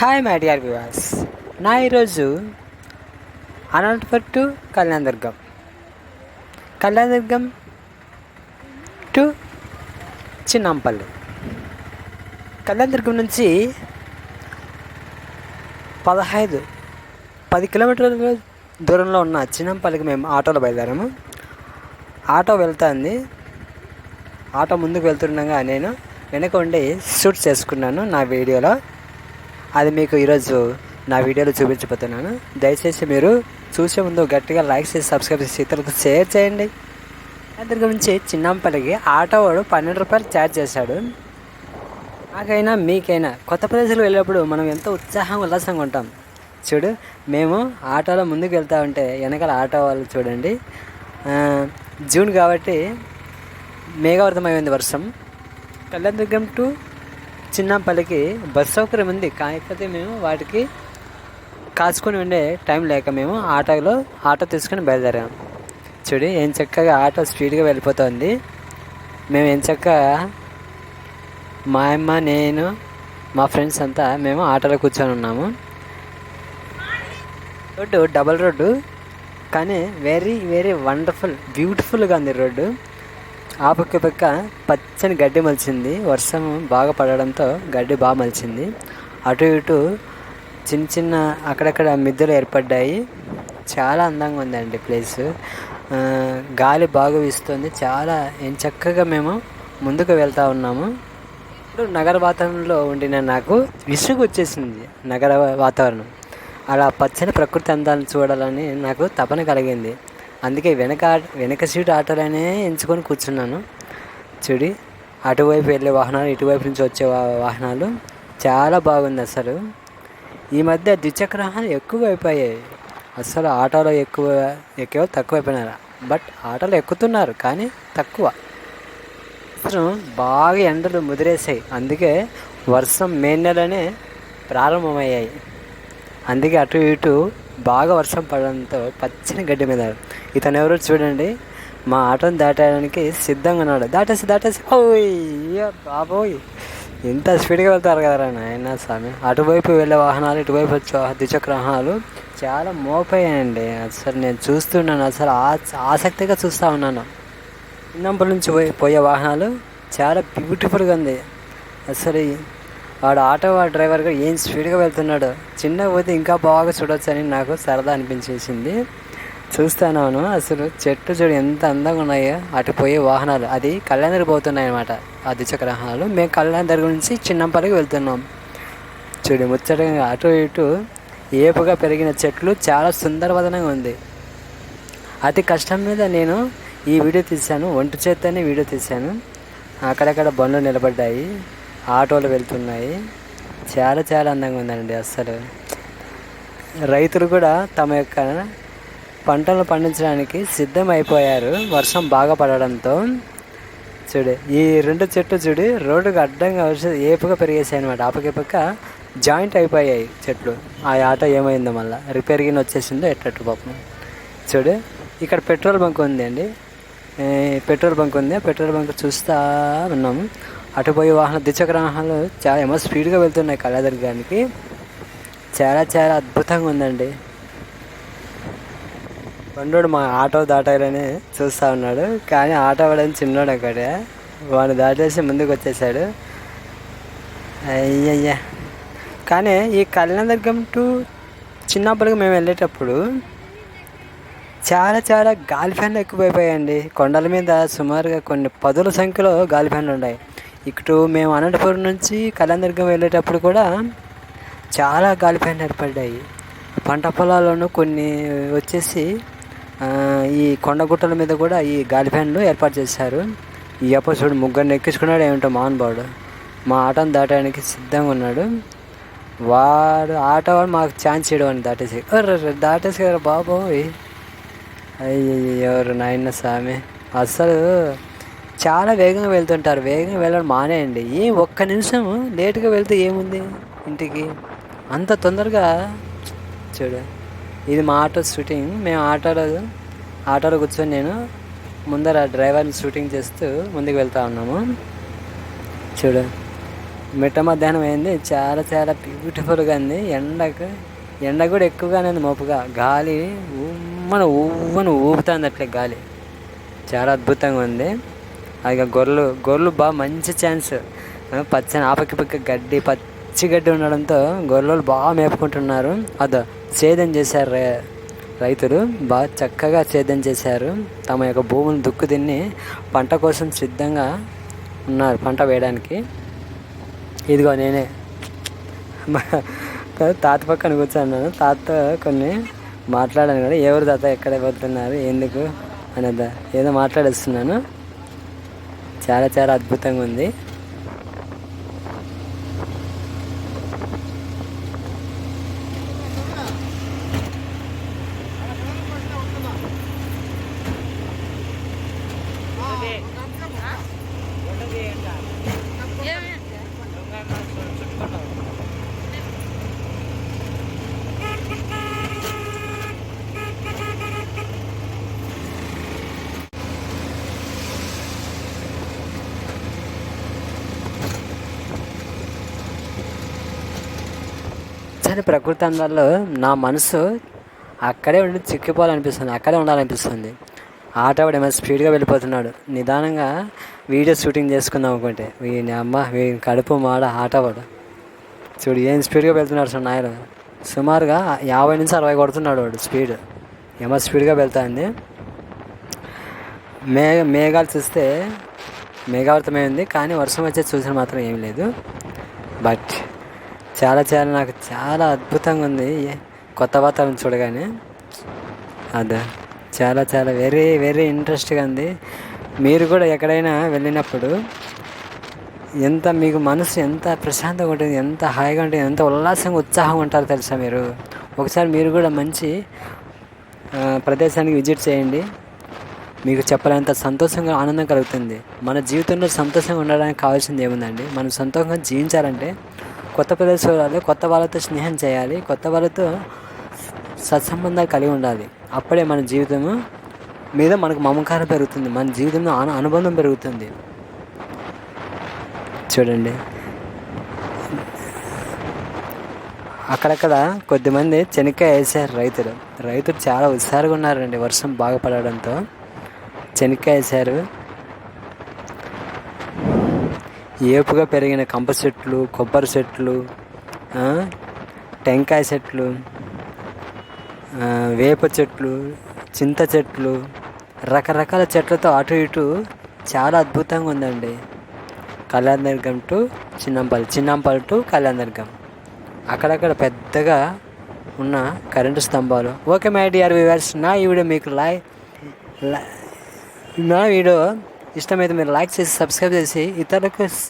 Hi my dear viewers. నా ఈరోజు Anantapuram to Kalyandurg, Kalyandurg to Chinnampalli. Kalyandurg నుంచి 10 కిలోమీటర్ల దూరంలో ఉన్న చిన్నంపల్లికి మేము ఆటోలో బయలుదేరాము. ఆటో వెళ్తుంది. ఆటో ముందుకు వెళ్తుండగా నేను వెనక ఉండి షూట్ చేసుకున్నాను నా వీడియోలో. అది మీకు ఈరోజు నా వీడియోలో చూపించబోతున్నాను. దయచేసి మీరు చూసే ముందు గట్టిగా లైక్ చేసి సబ్స్క్రైబ్ చేసి ఇతరులకు షేర్ చేయండి. అందరి గురించి చిన్నంపల్లికి ఆటో వాడు 12 రూపాయలు ఛార్జ్ చేశాడు. నాకైనా మీకైనా కొత్త ప్రదేశాలు వెళ్ళినప్పుడు మనం ఎంతో ఉల్లాసంగా ఉంటాం. చూడు, మేము ఆటోలో ముందుకు వెళ్తూ ఉంటే వెనకాల ఆటో వాళ్ళు చూడండి. జూన్ కాబట్టి మేఘావృతమైంది వర్షం. కళ్యాణదుర్గం టు చిన్నంపల్లికి బస్ సౌకర్యం ఉంది, కాకపోతే మేము వాటికి కాచుకొని ఉండే టైం లేక మేము ఆటో తీసుకొని బయలుదేరాము. చూడు, ఏం చక్కగా ఆటో స్పీడ్గా వెళ్ళిపోతుంది. మేము ఏం చక్కగా మా అమ్మ, నేను, మా ఫ్రెండ్స్ అంతా మేము ఆటోలో కూర్చొని ఉన్నాము. రోడ్డు డబల్ రోడ్డు, కానీ వెరీ వెరీ వండర్ఫుల్ బ్యూటిఫుల్గా ఉంది రోడ్డు. ఆ పక్క పచ్చని గడ్డి మలిచింది. వర్షం బాగా పడడంతో గడ్డి బాగా మలిచింది. అటు ఇటు చిన్న అక్కడక్కడ మిద్దెలు ఏర్పడ్డాయి. చాలా అందంగా ఉందండి ప్లేస్. గాలి బాగా వీస్తుంది. చాలా చక్కగా మేము ముందుకు వెళ్తూ ఉన్నాము. ఇప్పుడు నగర వాతావరణంలో ఉండిన నాకు విసుగు వచ్చేసింది. నగర వాతావరణం అలా పచ్చని ప్రకృతి అందాలను చూడాలని నాకు తపన కలిగింది. అందుకే వెనక సీటు ఆటోలోనే ఎంచుకొని కూర్చున్నాను. చూడి, అటువైపు వెళ్ళే వాహనాలు, ఇటువైపు నుంచి వచ్చే వాహనాలు చాలా బాగుంది. అసలు ఈ మధ్య ద్విచక్ర వాహనాలు ఎక్కువ అయిపోయాయి. అసలు ఆటోలో ఎక్కేవో తక్కువ అయిపోయినారు. బట్ ఆటోలో ఎక్కుతున్నారు కానీ తక్కువ. అసలు బాగా ఎండలు ముదిరేసాయి. అందుకే వర్షం మే నెలనే ప్రారంభమయ్యాయి. అందుకే అటు ఇటు బాగా వర్షం పడడంతో పచ్చని గడ్డి మీద ఇతను ఎవరో చూడండి, మా ఆటోని దాటడానికి సిద్ధంగా ఉన్నాడు. దాటేసి ఓయ్ బాబోయ్, ఎంత స్పీడ్గా వెళ్తారు కదరా నాయన స్వామి. అటువైపు వెళ్ళే వాహనాలు, ఇటువైపు వచ్చే ద్విచక్ర వాహనాలు చాలా మోపాయండి. అసలు నేను చూస్తున్నాను, అసలు ఆసక్తిగా చూస్తూ ఉన్నాను. చిన్నప్పటి నుంచి పోయే వాహనాలు చాలా బ్యూటిఫుల్గా ఉంది. అసలు ఆటో డ్రైవర్ గారు ఏం స్పీడ్గా వెళ్తున్నాడు. చిన్నగా పోతే ఇంకా బాగా చూడొచ్చు అని నాకు సరదా అనిపించేసింది. చూస్తున్నాను. అసలు చెట్లు చూడు ఎంత అందంగా ఉన్నాయో. అటు పోయే వాహనాలు అది కళ్యాణదుర్గం పోతున్నాయి అన్నమాట. ఆ ద్విచక్ర వాహనాలు. మేము కళ్యాణదుర్గం నుంచి చిన్నంపల్లికి వెళ్తున్నాం. చూడు, ముచ్చటగా అటు ఇటు ఏపుగా పెరిగిన చెట్లు చాలా సుందరవదనంగా ఉంది. అతి కష్టం మీద నేను ఈ వీడియో తీశాను. ఒంటి చేత్తోనే వీడియో తీశాను. అక్కడక్కడ బండ్లు నిలబడ్డాయి, ఆటోలు వెళ్తున్నాయి. చాలా చాలా అందంగా ఉందండి. అసలు రైతులు కూడా తమ యొక్క పంటలు పండించడానికి సిద్ధమైపోయారు వర్షం బాగా పడడంతో. చూడు, ఈ 2 చెట్లు చూడు రోడ్డుకు అడ్డంగా ఏపుగా పెరిగేసాయి అనమాట. ఆ పక్క జాయింట్ అయిపోయాయి చెట్లు. ఆ ఆటో ఏమైందో మళ్ళీ రిపేర్గిన వచ్చేసిందో ఎట్టట్టు పాపం. చూడు, ఇక్కడ పెట్రోల్ బంక్ ఉంది అండి. పెట్రోల్ బంక్ చూస్తూ ఉన్నాము. అటు పోయే ద్విచక్ర వాహనాలు చాలా స్పీడ్గా వెళ్తున్నాయి కళ్యాణదుర్గానికి. చాలా చాలా అద్భుతంగా ఉందండి. బండోడు మా ఆటో దాటాలని చూస్తూ ఉన్నాడు, కానీ ఆటో వాడని చిన్నోడు అక్కడ వాడు దాటేసి ముందుకు వచ్చేసాడు. అయ్యయ్యా. కానీ ఈ కళ్యాణదుర్గం టు చిన్నప్పటికి మేము వెళ్ళేటప్పుడు చాలా చాలా గాలి ఫ్యాన్లు ఎక్కువైపోయాయండి. కొండల మీద సుమారుగా కొన్ని 10ల సంఖ్యలో గాలి ఫ్యాన్లు ఉన్నాయి. ఇటు మేము అనంతపురం నుంచి కళ్యాణదుర్గం వెళ్ళేటప్పుడు కూడా చాలా గాలి ఫ్యాన్లు ఏర్పడ్డాయి. పంట పొలాల్లోనూ కొన్ని వచ్చేసి ఈ కొండగుట్టల మీద కూడా ఈ గాలి ఫ్యాన్లు ఏర్పాటు చేశారు. ఈ చూడు, ముగ్గురిని ఎక్కించుకున్నాడు ఏమిటో మహానుభావుడు. మా ఆటోని దాటడానికి సిద్ధంగా ఉన్నాడు. ఆటో వాడు మాకు ఛాన్స్ చేయడం దాటేసి కదా బాబోయ్. ఎవరు నాయన స్వామి. అసలు చాలా వేగంగా వెళ్తుంటారు. వేగంగా వెళ్ళడం మానేయండి. ఒక్క నిమిషం లేటుగా వెళ్తే ఏముంది ఇంటికి, అంత తొందరగా. చూడు, ఇది మా ఆటో షూటింగ్. మేము ఆటోలో కూర్చొని నేను ముందర డ్రైవర్ని షూటింగ్ చేస్తూ ముందుకు వెళ్తూ ఉన్నాము. చూడు, మిట్ట మధ్యాహ్నం అయింది. చాలా చాలా బ్యూటిఫుల్గా ఉంది. ఎండ కూడా ఎక్కువగానే ఉంది. మోపుగా గాలి ఉవ్వను ఊపుతుంది అట్లే గాలి. చాలా అద్భుతంగా ఉంది. అది గొర్రెలు బాగా మంచి ఛాన్స్. పచ్చని ఆపకి పచ్చి గడ్డి ఉండడంతో గొర్రెలు బాగా మేపుకుంటున్నారు. అదో సేద్యం చేశారు రైతులు, బాగా చక్కగా సేద్యం చేశారు. తమ యొక్క భూములు దుక్కు తిని పంట కోసం సిద్ధంగా ఉన్నారు, పంట వేయడానికి. ఇదిగో నేనే తాత పక్కన కూర్చున్నాను. తాతతో కొన్ని మాట్లాడాను కదా, ఎవరు తాత ఎక్కడ పోతున్నారు ఎందుకు అనేదా ఏదో మాట్లాడేస్తున్నాను. చాలా చాలా అద్భుతంగా ఉంది. కానీ ప్రకృతి అందాల్లో నా మనసు అక్కడే ఉండి చిక్కిపోవాలనిపిస్తుంది, అక్కడే ఉండాలనిపిస్తుంది. ఆటవాడు ఏమైనా స్పీడ్గా వెళ్ళిపోతున్నాడు. నిదానంగా వీడియో షూటింగ్ చేసుకుందాం అనుకుంటే వీని కడుపు మాడ ఆటవాడు చూడు ఏం స్పీడ్గా వెళ్తున్నాడు. సార్ నాయన సుమారుగా 50 నుంచి 60 కొడుతున్నాడు వాడు స్పీడ్. ఏమో స్పీడ్గా వెళ్తాంది. మేఘాలు చూస్తే మేఘావృతమైంది, కానీ వర్షం వచ్చే చూసిన మాత్రం ఏం లేదు. బట్ చాలా చాలా నాకు చాలా అద్భుతంగా ఉంది కొత్త వాతావరణం చూడగానే. అదే చాలా చాలా వెరీ వెరీ ఇంట్రెస్ట్గా ఉంది. మీరు కూడా ఎక్కడైనా వెళ్ళినప్పుడు మీకు మనసు ఎంత ప్రశాంతంగా ఉంటుంది, ఎంత హాయిగా ఉంటుంది, ఎంత ఉల్లాసంగా ఉత్సాహంగా ఉంటారో తెలుసా మీరు. ఒకసారి మీరు కూడా మంచి ప్రదేశానికి విజిట్ చేయండి. మీకు చెప్పలేంత సంతోషంగా ఆనందం కలుగుతుంది. మన జీవితంలో సంతోషంగా ఉండడానికి కావాల్సింది ఏముందండి? మనం సంతోషంగా జీవించాలంటే కొత్త ప్రదేశాలు, కొత్త వాళ్ళతో స్నేహం చేయాలి, కొత్త వాళ్ళతో సత్సంబంధాలు కలిగి ఉండాలి. అప్పుడే మన జీవితము మీద మనకు మమకారం పెరుగుతుంది, మన జీవితంలో అనుబంధం పెరుగుతుంది. చూడండి అక్కడక్కడ కొద్దిమంది చెనక్కాయ వేసారు రైతులు చాలా హుషారుగా ఉన్నారండి. వర్షం బాగా పడడంతో చెనక్కాయ వేసారు. ఏపుగా పెరిగిన కంప చెట్లు, కొబ్బరి చెట్లు, టెంకాయ చెట్లు, వేప చెట్లు, చింత చెట్లు, రకరకాల చెట్లతో అటు ఇటు చాలా అద్భుతంగా ఉందండి. కళ్యాణదుర్గం టు చిన్నంపల్లి టు కళ్యాణదుర్గం అక్కడక్కడ పెద్దగా ఉన్న కరెంటు స్తంభాలు. ఓకే మై డియర్ వ్యూవర్స్, నా ఈ వీడియో మీకు నా వీడియో ఇష్టమైతే మీరు లైక్ చేసి సబ్స్క్రైబ్ చేసి ఇతరులకు